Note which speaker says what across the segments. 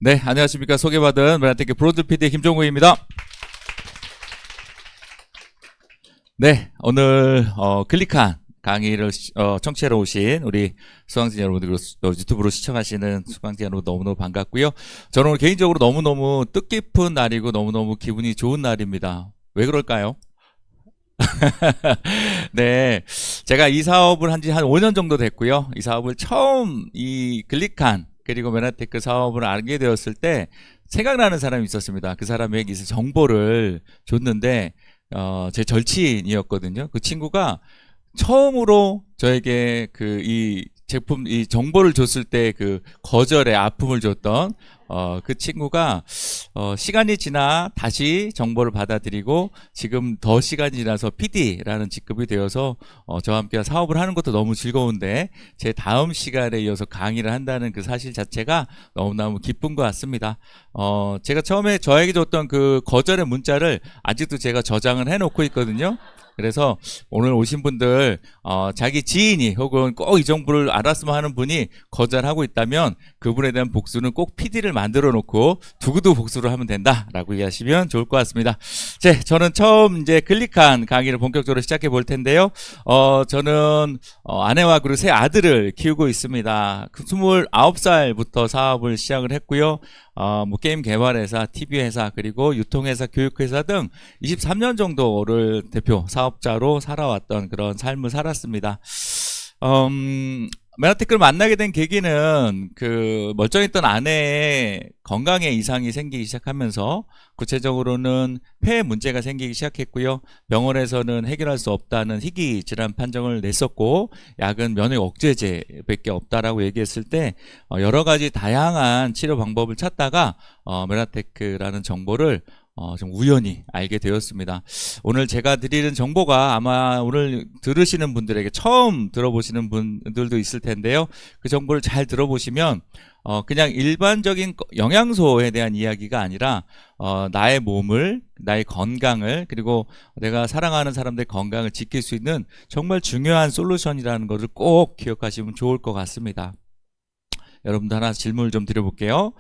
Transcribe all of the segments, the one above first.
Speaker 1: 네, 안녕하십니까. 소개받은 메나테크 브로드 PD 김종국입니다. 네, 오늘 클릭한 강의를 청취하러 오신 우리 수강생 여러분들, 유튜브로 시청하시는 수강생 여러분 너무너무 반갑고요. 저는 오늘 개인적으로 너무너무 뜻깊은 날이고 너무너무 기분이 좋은 날입니다. 왜 그럴까요? 네, 제가 이 사업을 한 지 한 5년 정도 됐고요. 이 사업을 처음 이 클릭한 그리고 메나테크 사업을 알게 되었을 때 생각나는 사람이 있었습니다. 그 사람에게 정보를 줬는데 제 절친이었거든요. 그 친구가 처음으로 저에게 이 제품, 이 정보를 줬을 때 그 거절의 아픔을 줬던 그 친구가 시간이 지나 다시 정보를 받아들이고 지금 더 시간이 지나서 PD라는 직급이 되어서 저와 함께 사업을 하는 것도 너무 즐거운데 제 다음 시간에 이어서 강의를 한다는 그 사실 자체가 너무너무 기쁜 것 같습니다. 제가 처음에 저에게 줬던 그 거절의 문자를 아직도 제가 저장을 해놓고 있거든요. 그래서 오늘 오신 분들 자기 지인이 혹은 꼭 이 정보를 알았으면 하는 분이 거절하고 있다면 그분에 대한 복수는 꼭 PD를 만들어 놓고 두고도 복수를 하면 된다라고 이해하시면 좋을 것 같습니다. 저는 처음 이제 클릭한 강의를 본격적으로 시작해 볼 텐데요. 저는 아내와 그리고 세 아들을 키우고 있습니다. 29살부터 사업을 시작을 했고요. 뭐 게임 개발회사, TV 회사, 그리고 유통회사, 교육회사 등 23년 정도를 대표 사업자로 살아왔던 그런 삶을 살았습니다. 메나테크를 만나게 된 계기는 그 멀쩡했던 아내의 건강에 이상이 생기기 시작하면서 구체적으로는 폐에 문제가 생기기 시작했고요. 병원에서는 해결할 수 없다는 희귀 질환 판정을 냈었고 약은 면역 억제제밖에 없다라고 얘기했을 때 여러 가지 다양한 치료 방법을 찾다가 메나테크라는 정보를 좀 우연히 알게 되었습니다. 오늘 제가 드리는 정보가 아마 오늘 들으시는 분들에게 처음 들어보시는 분들도 있을 텐데요. 그 정보를 잘 들어보시면 그냥 일반적인 영양소에 대한 이야기가 아니라 나의 몸을, 나의 건강을, 그리고 내가 사랑하는 사람들의 건강을 지킬 수 있는 정말 중요한 솔루션이라는 것을 꼭 기억하시면 좋을 것 같습니다. 여러분들 하나 질문을 좀 드려볼게요.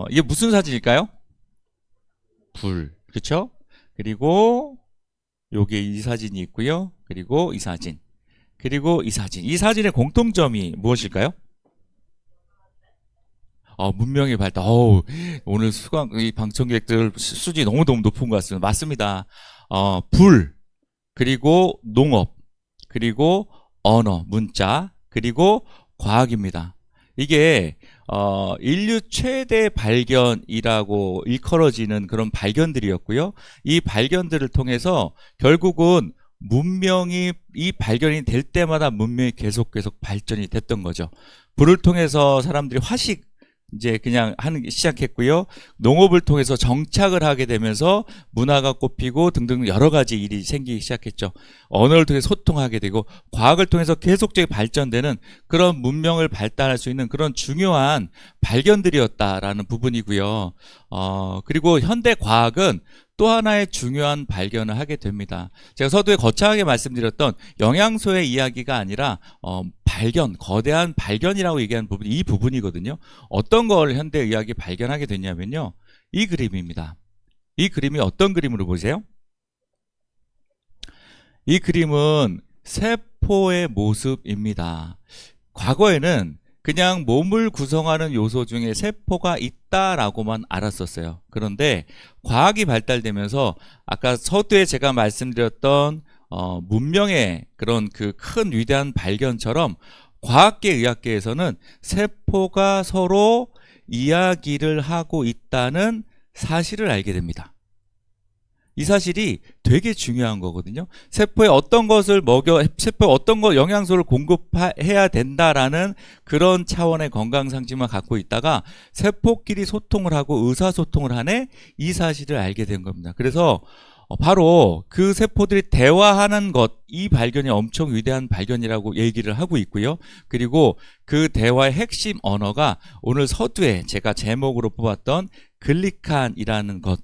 Speaker 1: 이게 무슨 사진일까요? 불, 그렇죠? 그리고 요게 이 사진이 있고요. 그리고 이 사진, 그리고 이 사진. 이 사진의 공통점이 무엇일까요? 문명의 발달. 오늘 이 방청객들 수준이 너무너무 높은 것 같습니다. 맞습니다. 불, 그리고 농업, 그리고 언어, 문자, 그리고 과학입니다. 이게 인류 최대 발견이라고 일컬어지는 그런 발견들이었고요. 이 발견들을 통해서 결국은 문명이 이 발견이 될 때마다 문명이 계속 발전이 됐던 거죠. 불을 통해서 사람들이 화식 이제 그냥 하는 게 시작했고요. 농업을 통해서 정착을 하게 되면서 문화가 꼽히고 등등 여러 가지 일이 생기기 시작했죠. 언어를 통해 소통하게 되고 과학을 통해서 계속적인 발전되는 그런 문명을 발달할 수 있는 그런 중요한 발견들이었다라는 부분이고요. 그리고 현대 과학은 또 하나의 중요한 발견을 하게 됩니다. 제가 서두에 거창하게 말씀드렸던 영양소의 이야기가 아니라 발견, 거대한 발견이라고 얘기하는 부분이 이 부분이거든요. 어떤 걸 현대의학이 발견하게 됐냐면요. 이 그림입니다. 이 그림이 어떤 그림으로 보세요? 이 그림은 세포의 모습입니다. 과거에는 그냥 몸을 구성하는 요소 중에 세포가 있다라고만 알았었어요. 그런데 과학이 발달되면서 아까 서두에 제가 말씀드렸던 문명의 그런 그 큰 위대한 발견처럼 과학계 의학계에서는 세포가 서로 이야기를 하고 있다는 사실을 알게 됩니다. 이 사실이 되게 중요한 거거든요. 세포에 어떤 것을 세포에 어떤 영양소를 공급해야 된다라는 그런 차원의 건강상식만 갖고 있다가 세포끼리 소통을 하고 의사소통을 하네, 이 사실을 알게 된 겁니다. 그래서 바로 그 세포들이 대화하는 것, 이 발견이 엄청 위대한 발견이라고 얘기를 하고 있고요. 그리고 그 대화의 핵심 언어가 오늘 서두에 제가 제목으로 뽑았던 글리칸이라는 것,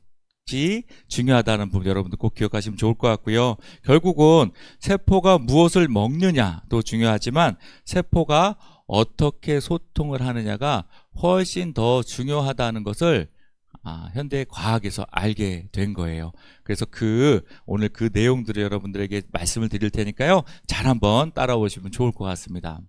Speaker 1: 중요하다는 부분 여러분들 꼭 기억하시면 좋을 것 같고요. 결국은 세포가 무엇을 먹느냐도 중요하지만 세포가 어떻게 소통을 하느냐가 훨씬 더 중요하다는 것을 현대 과학에서 알게 된 거예요. 그래서 오늘 그 내용들을 여러분들에게 말씀을 드릴 테니까요. 잘 한번 따라오시면 좋을 것 같습니다.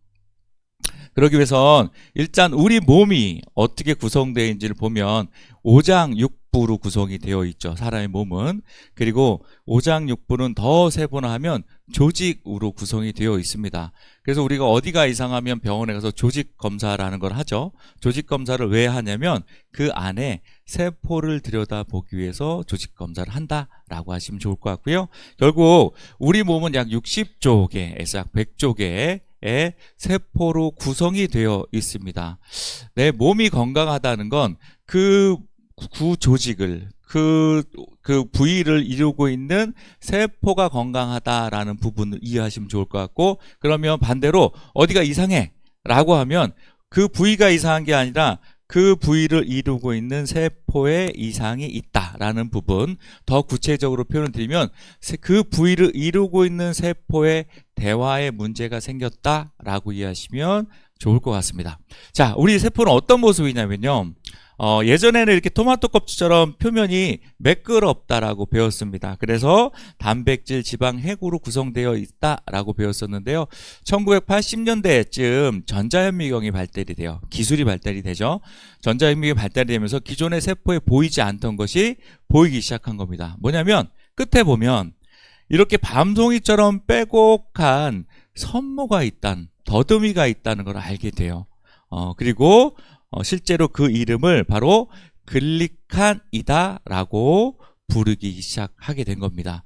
Speaker 1: 그러기 위해선 일단 우리 몸이 어떻게 구성되어 있는지를 보면 오장육부로 구성이 되어 있죠. 사람의 몸은. 그리고 오장육부는 더 세분화하면 조직으로 구성이 되어 있습니다. 그래서 우리가 어디가 이상하면 병원에 가서 조직 검사라는 걸 하죠. 조직 검사를 왜 하냐면 그 안에 세포를 들여다보기 위해서 조직 검사를 한다라고 하시면 좋을 것 같고요. 결국 우리 몸은 약 60조 개에서 약 100조 개의 세포로 구성이 되어 있습니다. 내 몸이 건강하다는 건 그 구조직을 그 부위를 이루고 있는 세포가 건강하다라는 부분을 이해하시면 좋을 것 같고, 그러면 반대로 어디가 이상해 라고 하면 그 부위가 이상한 게 아니라 그 부위를 이루고 있는 세포에 이상이 있다라는 부분, 더 구체적으로 표현을 드리면 그 부위를 이루고 있는 세포에 대화에 문제가 생겼다라고 이해하시면 좋을 것 같습니다. 자, 우리 세포는 어떤 모습이냐면요. 예전에는 이렇게 토마토 껍질처럼 표면이 매끄럽다라고 배웠습니다. 그래서 단백질, 지방, 핵으로 구성되어 있다라고 배웠었는데요. 1980년대쯤 전자현미경이 발달이 돼요. 기술이 발달이 되죠. 전자현미경이 발달이 되면서 기존의 세포에 보이지 않던 것이 보이기 시작한 겁니다. 뭐냐면 끝에 보면 이렇게 밤송이처럼 빼곡한 선모가 있다는, 더듬이가 있다는 걸 알게 돼요. 그리고 실제로 그 이름을 바로 글리칸이다 라고 부르기 시작하게 된 겁니다.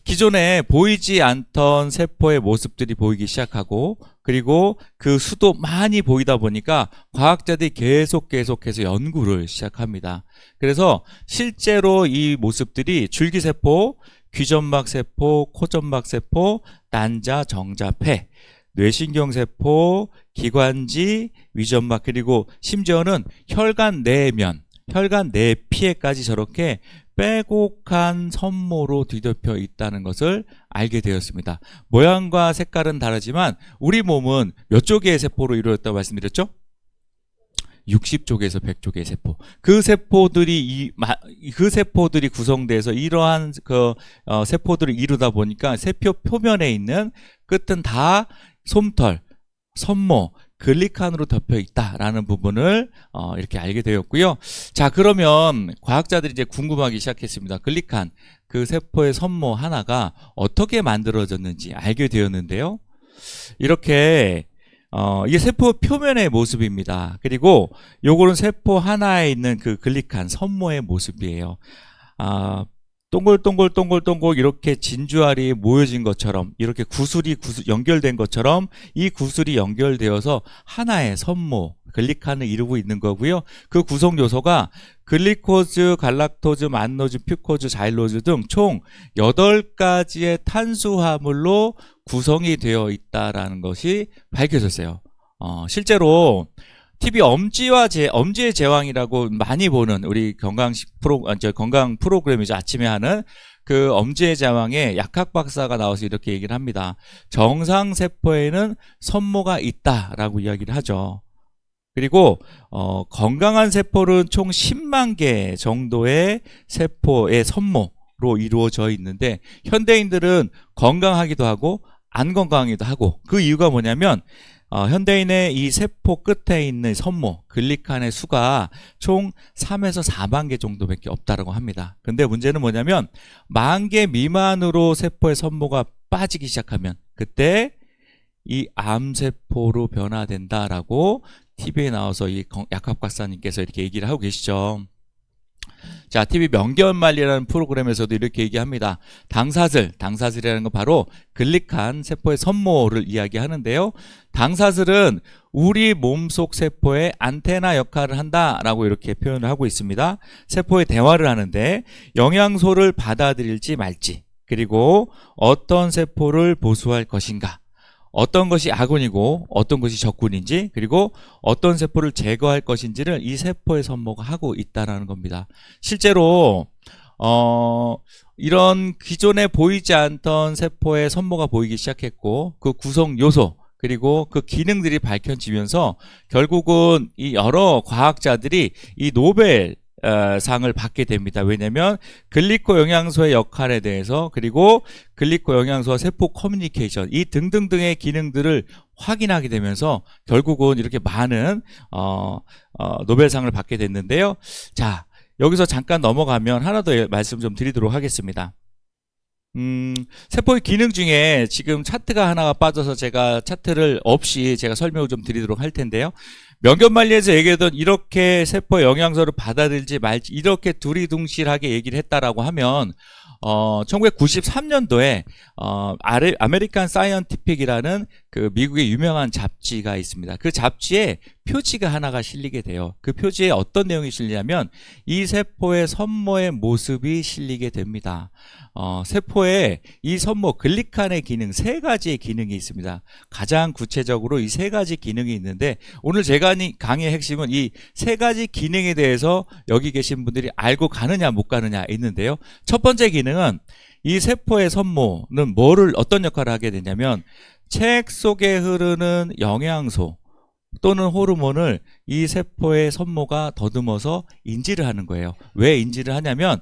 Speaker 1: 기존에 보이지 않던 세포의 모습들이 보이기 시작하고, 그리고 그 수도 많이 보이다 보니까 과학자들이 계속해서 연구를 시작합니다. 그래서 실제로 이 모습들이 줄기세포, 귀점막세포, 코점막세포, 난자, 정자, 폐, 뇌신경세포, 기관지, 위점막, 그리고 심지어는 혈관 내면, 혈관 내피에까지 저렇게 빼곡한 선모로 뒤덮여 있다는 것을 알게 되었습니다. 모양과 색깔은 다르지만 우리 몸은 몇 조개의 세포로 이루어졌다고 말씀드렸죠? 60조개에서 100조개의 세포. 그 세포들이 구성돼서 이러한 세포들을 이루다 보니까 세포 표면에 있는 끝은 다 솜털, 선모, 글리칸으로 덮여 있다라는 부분을 이렇게 알게 되었고요. 자, 그러면 과학자들이 이제 궁금하기 시작했습니다. 글리칸, 그 세포의 선모 하나가 어떻게 만들어졌는지 알게 되었는데요. 이렇게 이게 세포 표면의 모습입니다. 그리고 요거는 세포 하나에 있는 그 글리칸 선모의 모습이에요. 동글동글 이렇게 진주알이 모여진 것처럼, 이렇게 구슬이 연결된 것처럼 이 구슬이 연결되어서 하나의 선모, 글리칸을 이루고 있는 거고요. 그 구성 요소가 글리코즈, 갈락토즈, 만노즈, 퓨코즈, 자일로즈 등 총 8가지의 탄수화물로 구성이 되어 있다라는 것이 밝혀졌어요. 실제로 TV 엄지의 제왕이라고 많이 보는 우리 건강 프로그램이죠. 아침에 하는 그 엄지의 제왕에 약학 박사가 나와서 이렇게 얘기를 합니다. 정상 세포에는 선모가 있다라고 이야기를 하죠. 그리고 건강한 세포는 총 10만 개 정도의 세포의 선모로 이루어져 있는데, 현대인들은 건강하기도 하고 안 건강하기도 하고, 그 이유가 뭐냐면 현대인의 이 세포 끝에 있는 선모, 글리칸의 수가 총 3에서 4만 개 정도밖에 없다고 합니다. 근데 문제는 뭐냐면 1만 개 미만으로 세포의 선모가 빠지기 시작하면 그때 이 암세포로 변화된다라고 TV에 나와서 이 약학 박사님께서 이렇게 얘기를 하고 계시죠. 자, TV 명계현말리라는 프로그램에서도 이렇게 얘기합니다. 당사슬이라는 건 바로 글리칸 세포의 선모를 이야기하는데요. 당사슬은 우리 몸속 세포의 안테나 역할을 한다라고 이렇게 표현을 하고 있습니다. 세포의 대화를 하는데 영양소를 받아들일지 말지, 그리고 어떤 세포를 보수할 것인가, 어떤 것이 아군이고 어떤 것이 적군인지, 그리고 어떤 세포를 제거할 것인지를 이 세포의 선모가 하고 있다는 겁니다. 실제로 이런 기존에 보이지 않던 세포의 선모가 보이기 시작했고, 그 구성 요소, 그리고 그 기능들이 밝혀지면서 결국은 이 여러 과학자들이 이 노벨 상을 받게 됩니다. 왜냐하면 글리코 영양소의 역할에 대해서, 그리고 글리코 영양소와 세포 커뮤니케이션, 이 등등등의 기능들을 확인하게 되면서 결국은 이렇게 많은 노벨상을 받게 됐는데요. 자, 여기서 잠깐 넘어가면 하나 더 말씀 좀 드리도록 하겠습니다. 세포의 기능 중에 지금 차트가 하나가 빠져서 제가 차트를 없이 제가 설명을 좀 드리도록 할 텐데요. 명견말리에서 얘기하던 이렇게 세포의 영양소를 받아들일지 말지 이렇게 두리둥실하게 얘기를 했다라고 하면 1993년도에 아메리칸 사이언티픽이라는 그 미국의 유명한 잡지가 있습니다. 그 잡지에 표지가 하나가 실리게 돼요. 그 표지에 어떤 내용이 실리냐면 이 세포의 선모의 모습이 실리게 됩니다. 세포에 이 선모 글리칸의 기능, 세 가지의 기능이 있습니다. 가장 구체적으로 이 세 가지 기능이 있는데, 오늘 제가 강의의 핵심은 이 세 가지 기능에 대해서 여기 계신 분들이 알고 가느냐 못 가느냐 있는데요. 첫 번째 기능은 이 세포의 선모는 어떤 역할을 하게 되냐면, 책 속에 흐르는 영양소 또는 호르몬을 이 세포의 선모가 더듬어서 인지를 하는 거예요. 왜 인지를 하냐면,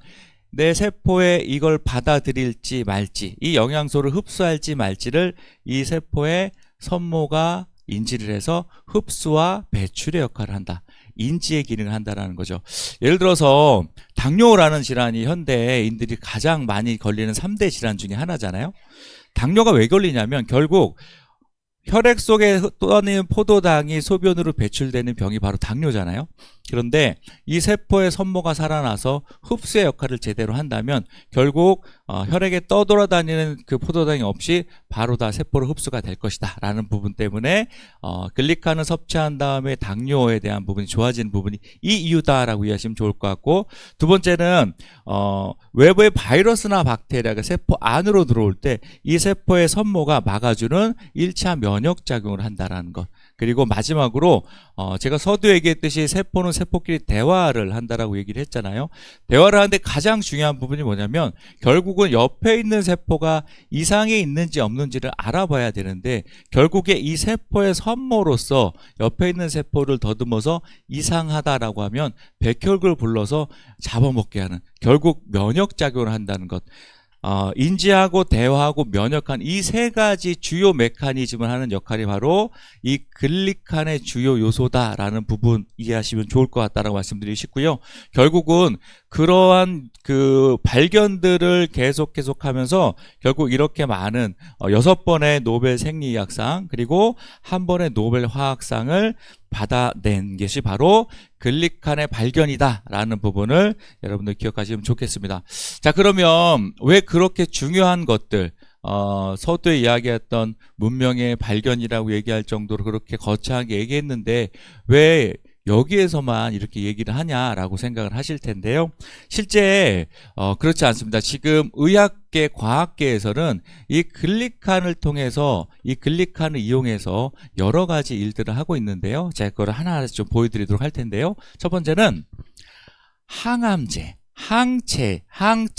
Speaker 1: 내 세포에 이걸 받아들일지 말지, 이 영양소를 흡수할지 말지를 이 세포의 선모가 인지를 해서 흡수와 배출의 역할을 한다. 인지의 기능을 한다는 거죠. 예를 들어서 당뇨라는 질환이 현대인들이 가장 많이 걸리는 3대 질환 중에 하나잖아요. 당뇨가 왜 걸리냐면 결국 혈액 속에 떠내는 포도당이 소변으로 배출되는 병이 바로 당뇨잖아요. 그런데 이 세포의 선모가 살아나서 흡수의 역할을 제대로 한다면 결국 혈액에 떠돌아다니는 그 포도당이 없이 바로 다 세포로 흡수가 될 것이다 라는 부분 때문에 글리칸을 섭취한 다음에 당뇨에 대한 부분이 좋아지는 부분이 이 이유다라고 이해하시면 좋을 것 같고, 두 번째는 외부의 바이러스나 박테리아가 세포 안으로 들어올 때 이 세포의 선모가 막아주는 1차 면역작용을 한다라는 것. 그리고 마지막으로 제가 서두 얘기했듯이 세포는 세포끼리 대화를 한다라고 얘기를 했잖아요. 대화를 하는데 가장 중요한 부분이 뭐냐면 결국은 옆에 있는 세포가 이상이 있는지 없는지를 알아봐야 되는데, 결국에 이 세포의 선모로서 옆에 있는 세포를 더듬어서 이상하다라고 하면 백혈구를 불러서 잡아먹게 하는, 결국 면역작용을 한다는 것. 인지하고 대화하고 면역한 이 세 가지 주요 메커니즘을 하는 역할이 바로 이 글리칸의 주요 요소다라는 부분 이해하시면 좋을 것 같다라고 말씀드리고 싶고요. 결국은 그러한 그 발견들을 계속하면서 결국 이렇게 많은 6번의 노벨 생리학상 그리고 1번의 노벨 화학상을 받아낸 것이 바로 글리칸의 발견이다라는 부분을 여러분들 기억하시면 좋겠습니다. 자, 그러면 왜 그렇게 중요한 것들, 서두에 이야기했던 문명의 발견이라고 얘기할 정도로 그렇게 거창하게 얘기했는데 왜 여기에서만 이렇게 얘기를 하냐라고 생각을 하실 텐데요. 실제 그렇지 않습니다. 지금 의학계, 과학계에서는 이 글리칸을 통해서, 이 글리칸을 이용해서 여러 가지 일들을 하고 있는데요. 제가 그걸 하나하나씩 좀 보여드리도록 할 텐데요. 첫 번째는 항암제,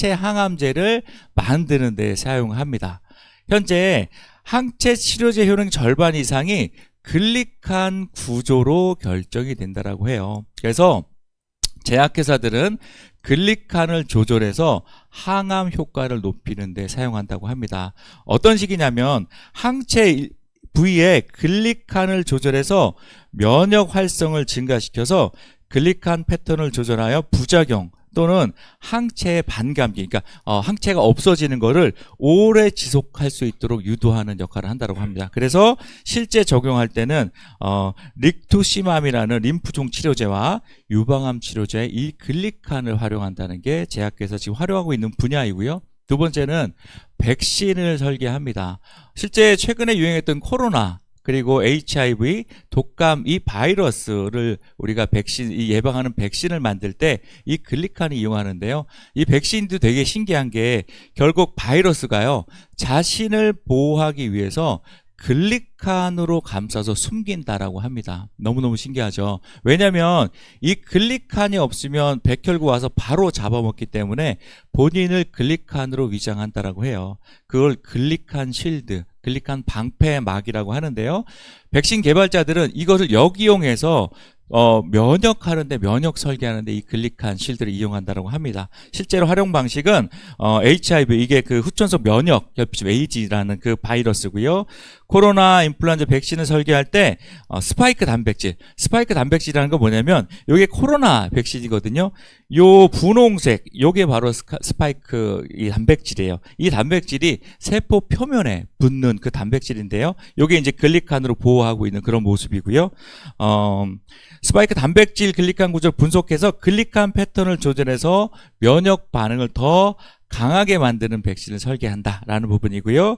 Speaker 1: 항암제를 만드는 데 사용합니다. 현재 항체 치료제 효능 절반 이상이 글리칸 구조로 결정이 된다라고 해요. 그래서 제약회사들은 글리칸을 조절해서 항암 효과를 높이는 데 사용한다고 합니다. 어떤 식이냐면 항체 부위에 글리칸을 조절해서 면역 활성을 증가시켜서 글리칸 패턴을 조절하여 부작용 또는 항체의 반감기, 그러니까 항체가 없어지는 거를 오래 지속할 수 있도록 유도하는 역할을 한다고 합니다. 그래서 실제 적용할 때는 릭투시맘이라는 림프종 치료제와 유방암 치료제 이 글리칸을 활용한다는 게 제약회에서 지금 활용하고 있는 분야이고요. 두 번째는 백신을 설계합니다. 실제 최근에 유행했던 코로나 그리고 HIV, 독감 이 바이러스를 우리가 예방하는 백신을 만들 때 이 글리칸을 이용하는데요. 이 백신도 되게 신기한 게 결국 바이러스가요, 자신을 보호하기 위해서 글리칸으로 감싸서 숨긴다라고 합니다. 너무너무 신기하죠. 왜냐하면 이 글리칸이 없으면 백혈구 와서 바로 잡아먹기 때문에 본인을 글리칸으로 위장한다라고 해요. 그걸 글리칸 실드, 글리칸 방패막이라고 하는데요. 백신 개발자들은 이것을 역이용해서 면역하는데, 면역 설계하는데 이 글리칸 실드를 이용한다고 합니다. 실제로 활용 방식은 HIV, 이게 그 후천성 면역 결핍증 에이즈라는 그 바이러스고요. 코로나 인플루엔자 백신을 설계할 때 스파이크 단백질이라는 건 뭐냐면 요게 코로나 백신이거든요. 요 분홍색 요게 바로 스파이크 이 단백질이에요. 이 단백질이 세포 표면에 붙는 그 단백질인데요. 요게 이제 글리칸으로 보호하고 있는 그런 모습이고요. 스파이크 단백질 글리칸 구조를 분석해서 글리칸 패턴을 조절해서 면역 반응을 더 강하게 만드는 백신을 설계한다라는 부분이고요.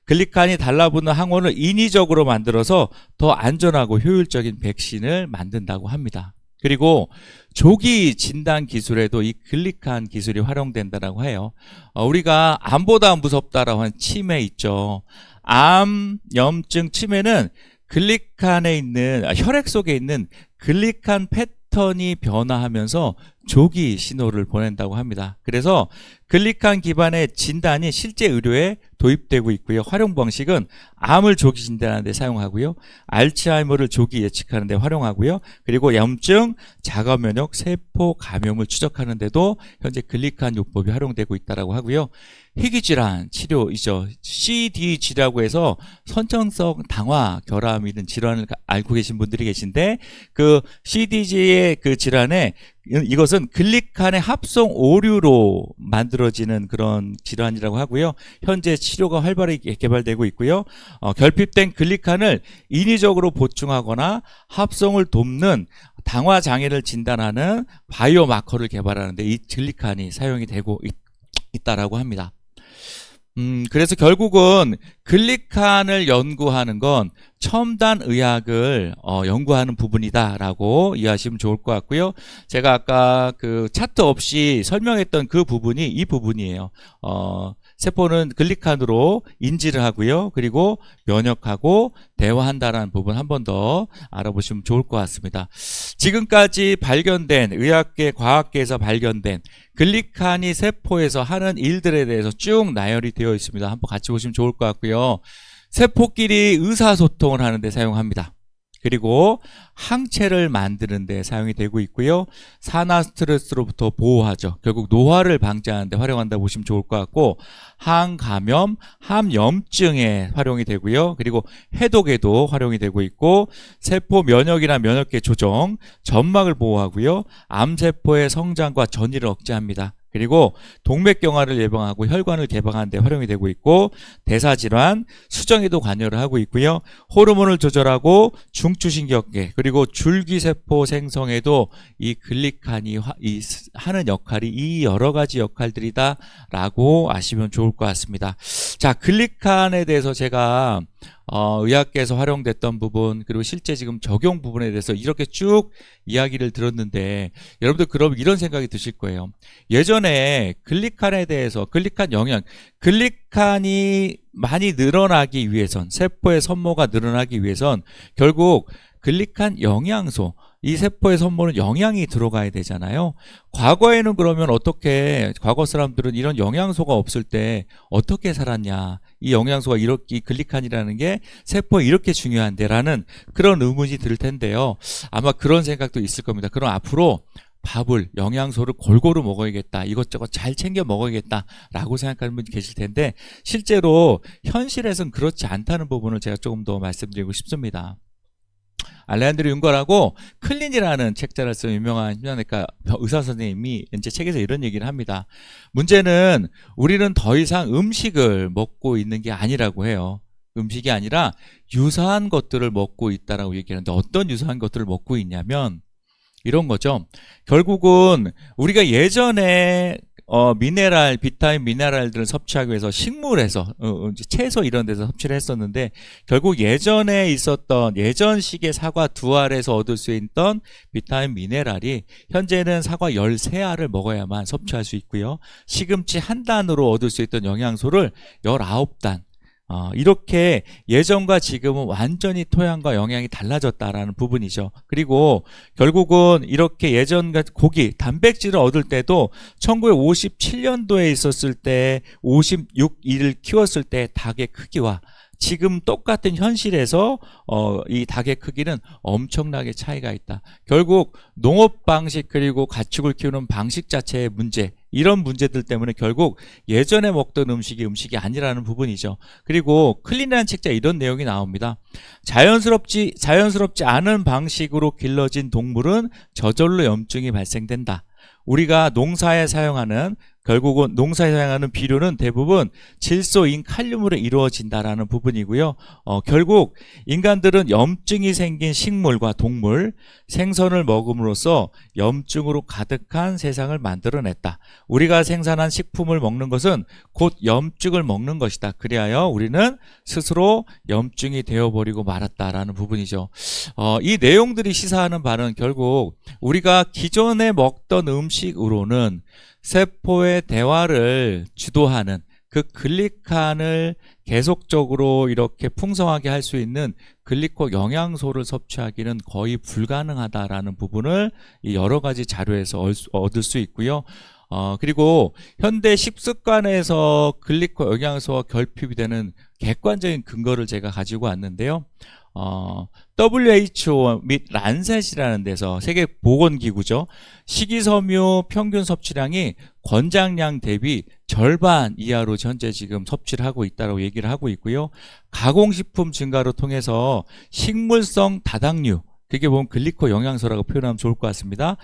Speaker 1: 글리칸이 달라붙는 항원을 인위적으로 만들어서 더 안전하고 효율적인 백신을 만든다고 합니다. 그리고 조기 진단 기술에도 이 글리칸 기술이 활용된다라고 해요. 우리가 암보다 무섭다라고 하는 치매 있죠. 암, 염증, 치매는 글리칸에 있는 혈액 속에 있는 글리칸 패턴이 변화하면서 조기 신호를 보낸다고 합니다. 그래서 글리칸 기반의 진단이 실제 의료에 도입되고 있고요. 활용 방식은 암을 조기 진단하는 데 사용하고요. 알츠하이머를 조기 예측하는 데 활용하고요. 그리고 염증, 자가면역, 세포 감염을 추적하는 데도 현재 글리칸 요법이 활용되고 있다고 하고요. 희귀질환 치료이죠. CDG라고 해서 선천성 당화 결함이 있는 질환을 앓고 계신 분들이 계신데 그 CDG의 그 질환에 이것은 글리칸의 합성 오류로 만들어지는 그런 질환이라고 하고요. 현재 치료가 활발하게 개발되고 있고요. 결핍된 글리칸을 인위적으로 보충하거나 합성을 돕는 당화 장애를 진단하는 바이오 마커를 개발하는데 이 글리칸이 사용이 되고 있다라고 합니다. 그래서 결국은 글리칸을 연구하는 건 첨단 의학을 연구하는 부분이다라고 이해하시면 좋을 것 같고요. 제가 아까 그 차트 없이 설명했던 그 부분이 이 부분이에요. 세포는 글리칸으로 인지를 하고요. 그리고 면역하고 대화한다라는 부분 한 번 더 알아보시면 좋을 것 같습니다. 지금까지 발견된 의학계, 과학계에서 발견된 글리칸이 세포에서 하는 일들에 대해서 쭉 나열이 되어 있습니다. 한번 같이 보시면 좋을 것 같고요. 세포끼리 의사소통을 하는 데 사용합니다. 그리고 항체를 만드는 데 사용이 되고 있고요. 산화 스트레스로부터 보호하죠. 결국 노화를 방지하는 데 활용한다고 보시면 좋을 것 같고, 항감염, 항염증에 활용이 되고요. 그리고 해독에도 활용이 되고 있고, 세포 면역이나 면역계 조정, 점막을 보호하고요. 암세포의 성장과 전이를 억제합니다. 그리고 동맥경화를 예방하고 혈관을 개방하는 데 활용이 되고 있고, 대사질환, 수정에도 관여를 하고 있고요. 호르몬을 조절하고 중추신경계, 그리고 줄기세포 생성에도 이 글리칸이 하는 역할이 이 여러 가지 역할들이다 라고 아시면 좋을 것 같습니다. 자, 글리칸에 대해서 제가 의학계에서 활용됐던 부분, 그리고 실제 지금 적용 부분에 대해서 이렇게 쭉 이야기를 들었는데, 여러분들 그럼 이런 생각이 드실 거예요. 예전에 글리칸에 대해서, 글리칸 영양, 글리칸이 많이 늘어나기 위해선, 세포의 선모가 늘어나기 위해선 결국 글리칸 영양소, 이 세포의 선모는 영양이 들어가야 되잖아요. 과거에는 그러면 어떻게, 과거 사람들은 이런 영양소가 없을 때 어떻게 살았냐, 이 영양소가 이렇게, 이 글리칸이라는 게 세포에 이렇게 중요한데라는 그런 의문이 들 텐데요. 아마 그런 생각도 있을 겁니다. 그럼 앞으로 밥을, 영양소를 골고루 먹어야겠다, 이것저것 잘 챙겨 먹어야겠다 라고 생각하는 분이 계실 텐데, 실제로 현실에서는 그렇지 않다는 부분을 제가 조금 더 말씀드리고 싶습니다. 알레한드로 윤걸하고 클린이라는 책자를 쓴 유명한 심장내과 의사 선생님이 이제 책에서 이런 얘기를 합니다. 문제는 우리는 더 이상 음식을 먹고 있는 게 아니라고 해요. 음식이 아니라 유사한 것들을 먹고 있다라고 얘기하는데, 어떤 유사한 것들을 먹고 있냐면 이런 거죠. 결국은 우리가 예전에 미네랄, 비타민, 미네랄들을 섭취하기 위해서 식물에서, 채소 이런 데서 섭취를 했었는데, 결국 예전에 있었던 예전식의 사과 2알에서 얻을 수 있던 비타민, 미네랄이 현재는 사과 13알을 먹어야만 섭취할 수 있고요. 시금치 한 단으로 얻을 수 있던 영양소를 19단, 이렇게 예전과 지금은 완전히 토양과 영양이 달라졌다라는 부분이죠. 그리고 결국은 이렇게 예전과 고기, 단백질을 얻을 때도 1957년도에 있었을 때 56일을 키웠을 때 닭의 크기와 지금 똑같은 현실에서 이 닭의 크기는 엄청나게 차이가 있다. 결국 농업 방식 그리고 가축을 키우는 방식 자체의 문제, 이런 문제들 때문에 결국 예전에 먹던 음식이 아니라는 부분이죠. 그리고 클린이라는 책자에 이런 내용이 나옵니다. 자연스럽지 않은 방식으로 길러진 동물은 저절로 염증이 발생된다. 우리가 결국은 농사에 사용하는 비료는 대부분 질소인 칼륨으로 이루어진다라는 부분이고요. 결국 인간들은 염증이 생긴 식물과 동물, 생선을 먹음으로써 염증으로 가득한 세상을 만들어냈다. 우리가 생산한 식품을 먹는 것은 곧 염증을 먹는 것이다. 그리하여 우리는 스스로 염증이 되어버리고 말았다라는 부분이죠. 이 내용들이 시사하는 바는 결국 우리가 기존에 먹던 음식으로는 세포의 대화를 주도하는 그 글리칸을 계속적으로 이렇게 풍성하게 할 수 있는 글리코 영양소를 섭취하기는 거의 불가능하다라는 부분을 이 여러 가지 자료에서 얻을 수 있고요. 그리고 현대 식습관에서 글리코 영양소와 결핍이 되는 객관적인 근거를 제가 가지고 왔는데요. WHO 및 란셋이라는 데서 세계보건기구죠. 식이섬유 평균 섭취량이 권장량 대비 절반 이하로 현재 지금 섭취를 하고 있다고 얘기를 하고 있고요. 가공식품 증가로 통해서 식물성 다당류, 그게 보면 글리코 영양소라고 표현하면 좋을 것 같습니다.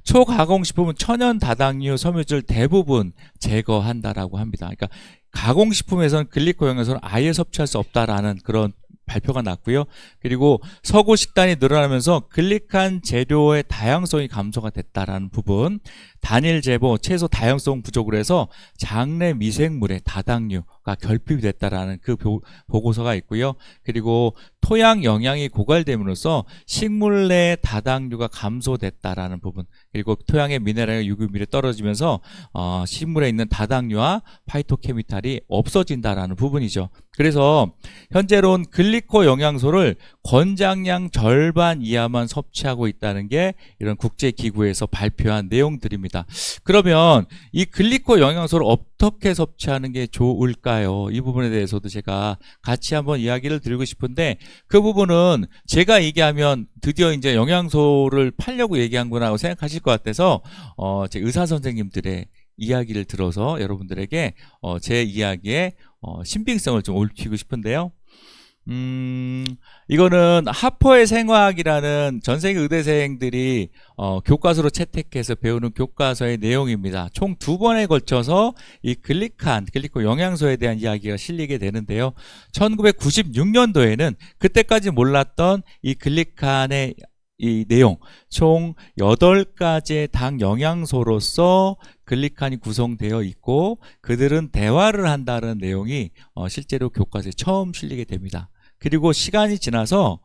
Speaker 1: 초가공식품은 천연 다당류 섬유질 대부분 제거한다라고 합니다. 그러니까 가공식품에서는 글리코 영양소는 아예 섭취할 수 없다라는 그런 발표가 났고요. 그리고 서구 식단이 늘어나면서 글리칸 재료의 다양성이 감소가 됐다라는 부분, 단일 제보, 채소 다양성 부족으로 해서 장내 미생물의 다당류가 결핍이 됐다라는 그 보고서가 있고요. 그리고 토양 영양이 고갈됨으로써 식물 내 다당류가 감소됐다라는 부분, 그리고 토양의 미네랄과 유기물이 떨어지면서 식물에 있는 다당류와 파이토케미칼이 없어진다라는 부분이죠. 그래서 현재로는 글리코 영양소를 권장량 절반 이하만 섭취하고 있다는 게 이런 국제기구에서 발표한 내용들입니다. 그러면 이 글리코 영양소를 어떻게 섭취하는 게 좋을까요? 이 부분에 대해서도 제가 같이 한번 이야기를 드리고 싶은데, 그 부분은 제가 얘기하면 드디어 이제 영양소를 팔려고 얘기한구나 하고 생각하실 것 같아서 제 의사 선생님들의 이야기를 들어서 여러분들에게 제 이야기에 신빙성을 좀 올리고 싶은데요. 이거는 하퍼의 생화학이라는 전 세계 의대생들이 교과서로 채택해서 배우는 교과서의 내용입니다. 총 2번에 걸쳐서 이 글리코 영양소에 대한 이야기가 실리게 되는데요. 1996년도에는 그때까지 몰랐던 이 글리칸의 이 내용, 총 8가지의 당 영양소로서 글리칸이 구성되어 있고 그들은 대화를 한다는 내용이 실제로 교과서에 처음 실리게 됩니다. 그리고 시간이 지나서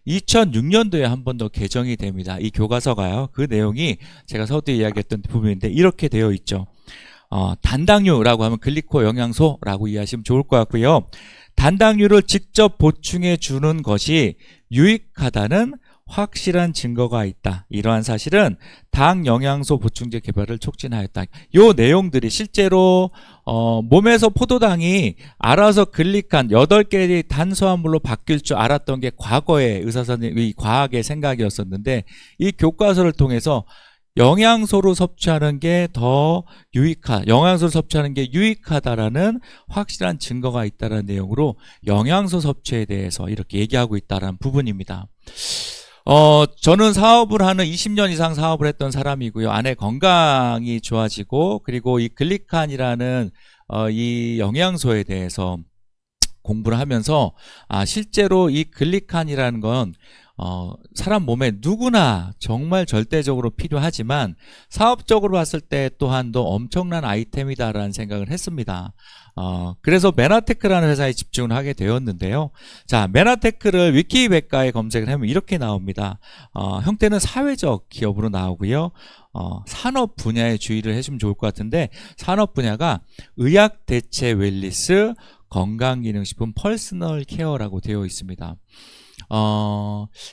Speaker 1: 2006년도에 한 번 더 개정이 됩니다. 이 교과서가요. 그 내용이 제가 서두에 이야기했던 부분인데 이렇게 되어 있죠. 단당류라고 하면 글리코 영양소라고 이해하시면 좋을 것 같고요. 단당류를 직접 보충해 주는 것이 유익하다는 확실한 증거가 있다. 이러한 사실은 당 영양소 보충제 개발을 促진하였다. 이 내용들이 실제로 몸에서 포도당이 알아서 글리칸 8개의 탄수화물로 바뀔 줄 알았던 게 과거의 의사선생님의 과학의 생각이었었는데, 이 교과서를 통해서 영양소로 섭취하는 게 더 영양소를 섭취하는 게 유익하다라는 확실한 증거가 있다는 내용으로 영양소 섭취에 대해서 이렇게 얘기하고 있다는 부분입니다. 저는 사업을 하는 20년 이상 사업을 했던 사람이고요. 아내 건강이 좋아지고, 그리고 이 글리칸이라는 이 영양소에 대해서 공부를 하면서 실제로 이 글리칸이라는 건 사람 몸에 누구나 정말 절대적으로 필요하지만 사업적으로 봤을 때 또한도 엄청난 아이템이다라는 생각을 했습니다. 그래서 메나테크라는 회사에 집중을 하게 되었는데요. 자, 메나테크를 위키백과에 검색을 하면 이렇게 나옵니다. 형태는 사회적 기업으로 나오고요. 산업 분야에 주의를 해주면 좋을 것 같은데, 산업 분야가 의학 대체 웰니스, 건강기능식품 퍼스널 케어라고 되어 있습니다.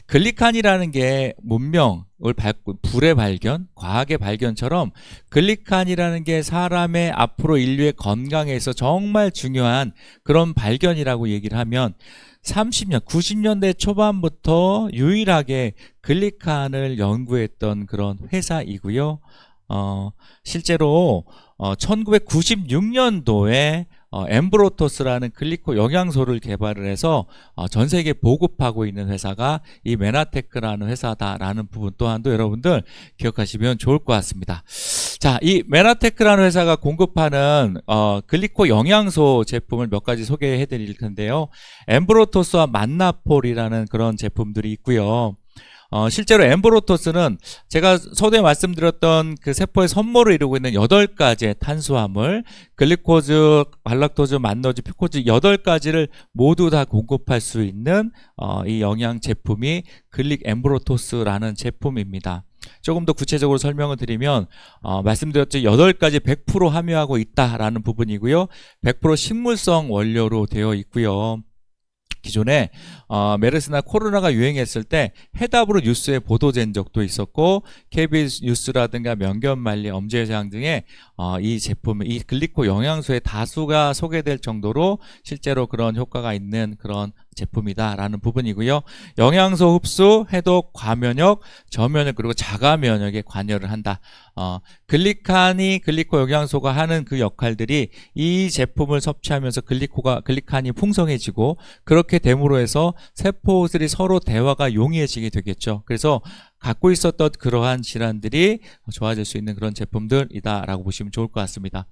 Speaker 1: 글리칸이라는 게 문명을 불의 발견, 과학의 발견처럼 글리칸이라는 게 사람의 앞으로 인류의 건강에 있어 정말 중요한 그런 발견이라고 얘기를 하면 30년, 90년대 초반부터 유일하게 글리칸을 연구했던 그런 회사이고요. 실제로 1996년도에 엠브로토스라는 글리코 영양소를 개발을 해서 전 세계에 보급하고 있는 회사가 이 메나테크라는 회사다라는 부분 또한도 여러분들 기억하시면 좋을 것 같습니다. 자, 이 메나테크라는 회사가 공급하는 글리코 영양소 제품을 몇 가지 소개해 드릴 텐데요. 엠브로토스와 만나폴이라는 그런 제품들이 있고요. 실제로 엠브로토스는 제가 서두에 말씀드렸던 그 세포의 선모를 이루고 있는 8가지의 탄수화물, 글리코즈, 갈락토즈, 만노즈, 퓨코즈 8가지를 모두 다 공급할 수 있는 이 영양 제품이 글릭 엠브로토스라는 제품입니다. 조금 더 구체적으로 설명을 드리면 말씀드렸죠. 8가지 100% 함유하고 있다라는 부분이고요. 100% 식물성 원료로 되어 있고요. 기존에 메르스나 코로나가 유행했을 때 해답으로 뉴스에 보도된 적도 있었고 KBS 뉴스라든가 명견말리, 엄지회장 등의 이 제품, 이 글리코 영양소의 다수가 소개될 정도로 실제로 그런 효과가 있는 그런 제품이다라는 부분이고요. 영양소 흡수, 해독, 과면역, 저면역 그리고 자가면역에 관여를 한다. 글리칸이 글리코 영양소가 하는 그 역할들이 이 제품을 섭취하면서 글리칸이 풍성해지고 그렇게 됨으로 해서 세포들이 서로 대화가 용이해지게 되겠죠. 그래서 갖고 있었던 그러한 질환들이 좋아질 수 있는 그런 제품들이다라고 보시면 좋을 것 같습니다.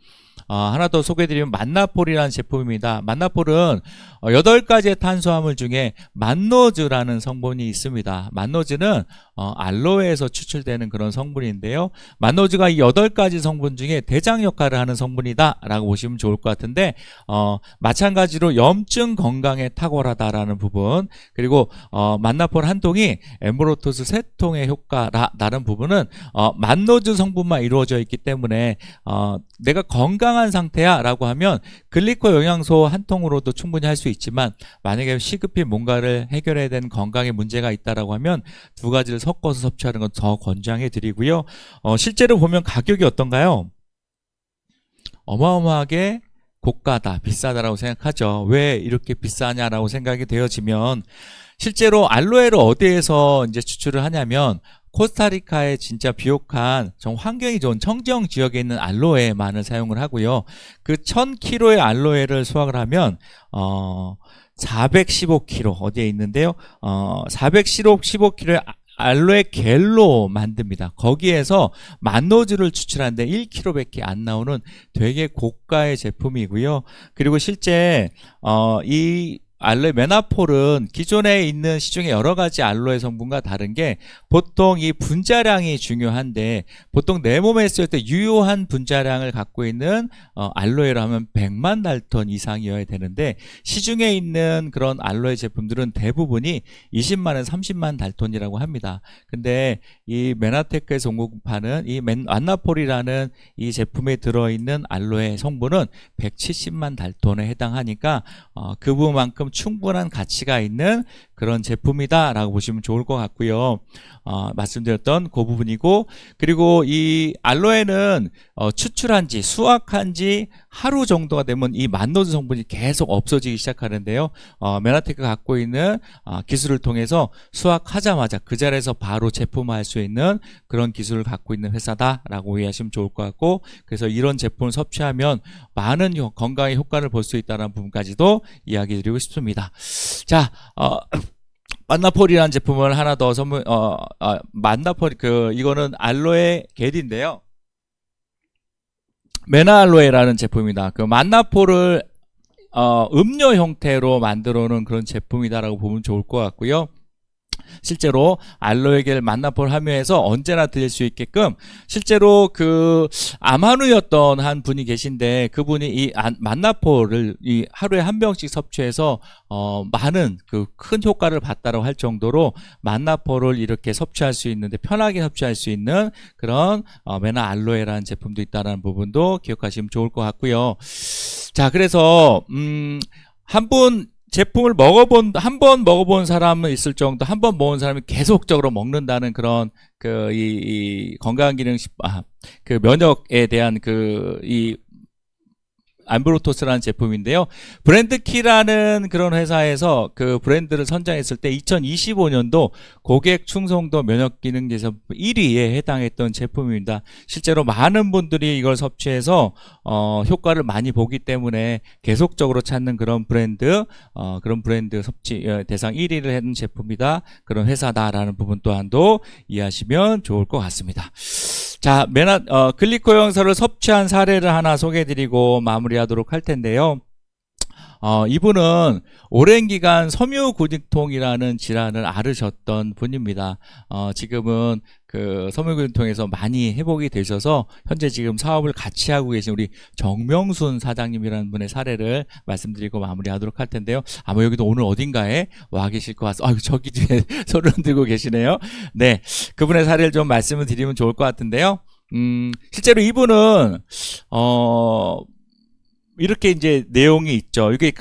Speaker 1: 하나 더 소개해드리면 만나폴이라는 제품입니다. 만나폴은 8가지의 탄수화물 중에 만노즈라는 성분이 있습니다. 만노즈는 알로에에서 추출되는 그런 성분인데요. 만노즈가 이 8가지 성분 중에 대장 역할을 하는 성분이다 라고 보시면 좋을 것 같은데 마찬가지로 염증 건강에 탁월하다라는 부분, 그리고 만나폴 한 통이 엠브로토스 3통의 효과라는 부분은 만노즈 성분만 이루어져 있기 때문에 내가 건강한 상태야 라고 하면 글리코 영양소 한 통으로도 충분히 할 수 있지만 만약에 시급히 뭔가를 해결해야 되는 건강에 문제가 있다라고 하면 2가지를 섞어서 섭취하는 건 더 권장해 드리고요. 실제로 보면 가격이 어떤가요? 어마어마하게 고가다, 비싸다라고 생각하죠. 왜 이렇게 비싸냐라고 생각이 되어지면 실제로 알로에를 어디에서 이제 추출을 하냐면 코스타리카의 진짜 비옥한 정 환경이 좋은 청정 지역에 있는 알로에만을 사용을 하고요. 그 1000kg의 알로에를 수확을 하면 415kg 어디에 있는데요. 415kg의 알로에 겔로 만듭니다. 거기에서 만노즈를 추출하는데 1kg밖에 안 나오는 되게 고가의 제품이고요. 그리고 실제 이 알로에 메나폴은 기존에 있는 시중에 여러 가지 알로에 성분과 다른 게 보통 이 분자량이 중요한데 보통 내 몸에 있을 때 유효한 분자량을 갖고 있는 알로에로 하면 100만 달톤 이상이어야 되는데 시중에 있는 그런 알로에 제품들은 대부분이 20만에서 30만 달톤이라고 합니다. 근데 이 메나테크에서 공급하는 이 만나폴이라는 이 제품에 들어있는 알로에 성분은 170만 달톤에 해당하니까 그 부분만큼 충분한 가치가 있는 그런 제품이다 라고 보시면 좋을 것 같고요. 말씀드렸던 그 부분이고, 그리고 이 알로에는 추출한 지 수확한 지 하루 정도가 되면 이 만노즈 성분이 계속 없어지기 시작하는데요. 메나테크가 갖고 있는 기술을 통해서 수확하자마자 그 자리에서 바로 제품화할 수 있는 그런 기술을 갖고 있는 회사다 라고 이해하시면 좋을 것 같고, 그래서 이런 제품을 섭취하면 많은 건강의 효과를 볼 수 있다는 부분까지도 이야기 드리고 싶습니다. 자, 만나폴이라는 제품을 하나 더 선물, 만나폴, 이거는 알로에 겔인데요. 메나알로에라는 제품입니다. 그 만나폴을, 음료 형태로 만들어 놓은 그런 제품이다라고 보면 좋을 것 같고요. 실제로 알로에겔 만나폴 함유해서 언제나 드릴 수 있게끔 실제로 그 암환우였던 한 분이 계신데 그분이 이 만나폴을 이 하루에 한 병씩 섭취해서 많은 그 큰 효과를 봤다고 할 정도로 만나폴을 이렇게 섭취할 수 있는데 편하게 섭취할 수 있는 그런 메나 알로에라는 제품도 있다는 부분도 기억하시면 좋을 것 같고요. 자, 그래서 한 번 제품을 한 번 먹어본 사람은 있을 정도, 한 번 먹은 사람이 계속적으로 먹는다는 그런 이 건강기능 그 면역에 대한 이 암브로토스라는 제품인데요. 브랜드키라는 그런 회사에서 그 브랜드를 선정했을 때 2025년도 고객 충성도 면역기능제품 1위에 해당했던 제품입니다. 실제로 많은 분들이 이걸 섭취해서 효과를 많이 보기 때문에 계속적으로 찾는 그런 브랜드 섭취 대상 1위를 했는 제품이다. 그런 회사다라는 부분 또한도 이해하시면 좋을 것 같습니다. 자, 글리코 영양소를 섭취한 사례를 하나 소개해드리고 마무리하도록 할 텐데요. 이분은 오랜 기간 섬유근육통이라는 질환을 앓으셨던 분입니다. 지금은 그 섬유근육통에서 많이 회복이 되셔서 현재 지금 사업을 같이 하고 계신 우리 정명순 사장님이라는 분의 사례를 말씀드리고 마무리하도록 할 텐데요. 아마 여기도 오늘 어딘가에 와 계실 것 같습니다. 저기 뒤에 손을 흔들고 계시네요. 네, 그분의 사례를 좀 말씀을 드리면 좋을 것 같은데요. 실제로 이분은 이렇게 이제 내용이 있죠. 이게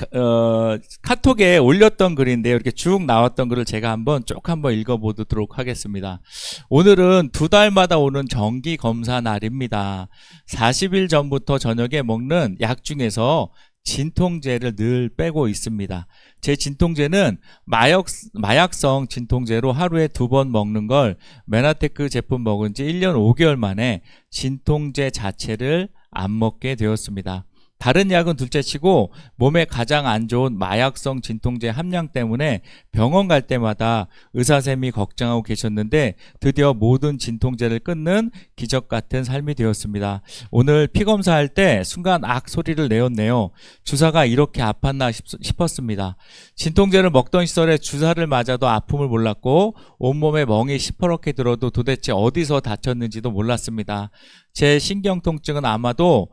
Speaker 1: 카톡에 올렸던 글인데요. 이렇게 쭉 나왔던 글을 제가 쭉 한번 읽어보도록 하겠습니다. 오늘은 2달마다 오는 정기 검사 날입니다. 40일 전부터 저녁에 먹는 약 중에서 진통제를 늘 빼고 있습니다. 제 진통제는 마약성 진통제로 하루에 2번 먹는 걸 메나테크 제품 먹은 지 1년 5개월 만에 진통제 자체를 안 먹게 되었습니다. 다른 약은 둘째치고 몸에 가장 안 좋은 마약성 진통제 함량 때문에 병원 갈 때마다 의사쌤이 걱정하고 계셨는데 드디어 모든 진통제를 끊는 기적 같은 삶이 되었습니다. 오늘 피검사할 때 순간 악 소리를 내었네요. 주사가 이렇게 아팠나 싶었습니다. 진통제를 먹던 시절에 주사를 맞아도 아픔을 몰랐고 온몸에 멍이 시퍼렇게 들어도 도대체 어디서 다쳤는지도 몰랐습니다. 제 신경통증은 아파도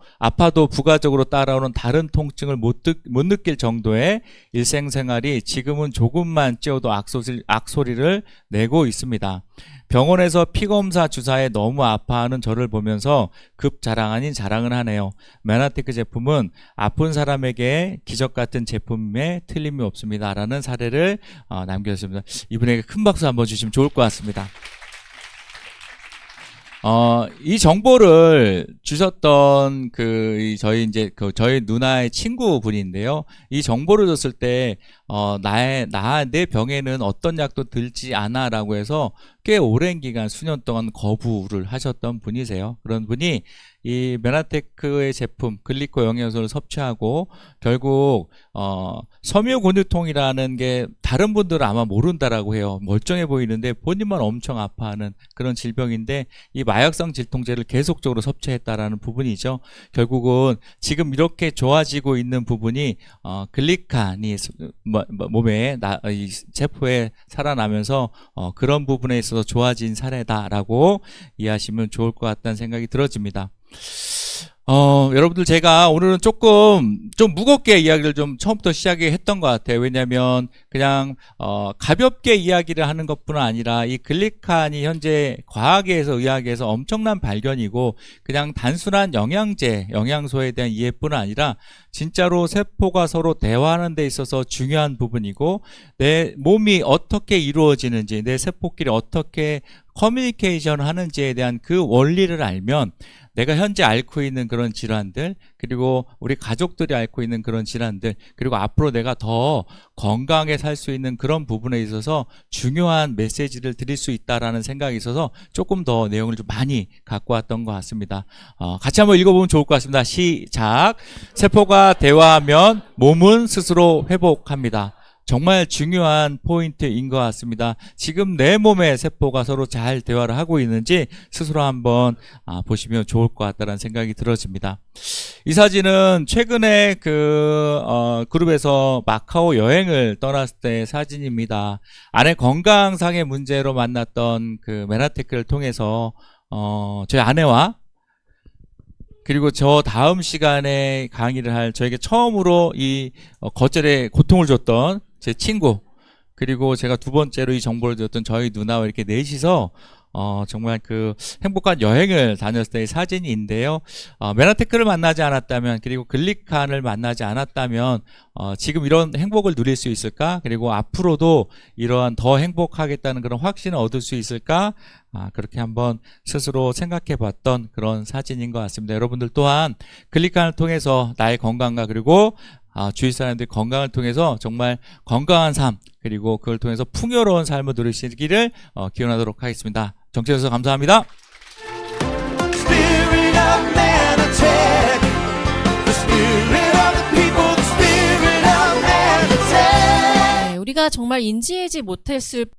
Speaker 1: 부가적으로 따라오는 다른 통증을 못 느낄 정도의 일생생활이 지금은 조금만 찌어도 악소리를 내고 있습니다. 병원에서 피검사 주사에 너무 아파하는 저를 보면서 급 자랑 아닌 자랑을 하네요. 메나테크 제품은 아픈 사람에게 기적같은 제품에 틀림이 없습니다. 라는 사례를 남겨주셨습니다. 이분에게 큰 박수 한번 주시면 좋을 것 같습니다. 이 정보를 주셨던 저희 누나의 친구분인데요. 이 정보를 줬을 때, 내 병에는 어떤 약도 들지 않아 라고 해서 꽤 오랜 기간 수년 동안 거부를 하셨던 분이세요. 그런 분이 이 메나테크의 제품 글리코 영양소를 섭취하고 결국 섬유근육통이라는 게 다른 분들은 아마 모른다라고 해요. 멀쩡해 보이는데 본인만 엄청 아파하는 그런 질병인데 이 마약성 진통제를 계속적으로 섭취했다라는 부분이죠. 결국은 지금 이렇게 좋아지고 있는 부분이 글리칸이 몸에 이 세포에 살아나면서 그런 부분에 있어서 좋아진 사례다라고 이해하시면 좋을 것 같다는 생각이 들어집니다. 여러분들 제가 오늘은 좀 무겁게 이야기를 좀 처음부터 시작했던 것 같아요. 왜냐하면 그냥 가볍게 이야기를 하는 것뿐 아니라 이 글리칸이 현재 과학에서 의학에서 엄청난 발견이고 그냥 단순한 영양소에 대한 이해뿐 아니라 진짜로 세포가 서로 대화하는 데 있어서 중요한 부분이고 내 몸이 어떻게 이루어지는지 내 세포끼리 어떻게 커뮤니케이션 하는지에 대한 그 원리를 알면 내가 현재 앓고 있는 그런 질환들 그리고 우리 가족들이 앓고 있는 그런 질환들 그리고 앞으로 내가 더 건강하게 살 수 있는 그런 부분에 있어서 중요한 메시지를 드릴 수 있다라는 생각이 있어서 조금 더 내용을 좀 많이 갖고 왔던 것 같습니다. 같이 한번 읽어보면 좋을 것 같습니다. 시작. 세포가 대화하면 몸은 스스로 회복합니다. 정말 중요한 포인트인 것 같습니다. 지금 내 몸의 세포가 서로 잘 대화를 하고 있는지 스스로 한번 보시면 좋을 것 같다는 생각이 들어집니다. 이 사진은 최근에 그룹에서 마카오 여행을 떠났을 때의 사진입니다. 아내 건강상의 문제로 만났던 그 메나테크를 통해서 저희 아내와 그리고 저 다음 시간에 강의를 할 저에게 처음으로 이 거절에 고통을 줬던 제 친구, 그리고 제가 두 번째로 이 정보를 드렸던 저희 누나와 이렇게 넷이서 정말 그 행복한 여행을 다녔을 때의 사진인데요. 메나테크를 만나지 않았다면, 그리고 글리칸을 만나지 않았다면 지금 이런 행복을 누릴 수 있을까? 그리고 앞으로도 이러한 더 행복하겠다는 그런 확신을 얻을 수 있을까? 그렇게 한번 스스로 생각해 봤던 그런 사진인 것 같습니다. 여러분들 또한 글리칸을 통해서 나의 건강과 그리고 주위 사람들의 건강을 통해서 정말 건강한 삶, 그리고 그걸 통해서 풍요로운 삶을 누리시기를 기원하도록 하겠습니다. 정치해주셔서 감사합니다.
Speaker 2: Spirit of Manatech, the spirit of the people, the spirit of Manatech.
Speaker 3: 네, 우리가 정말 인지하지 못했을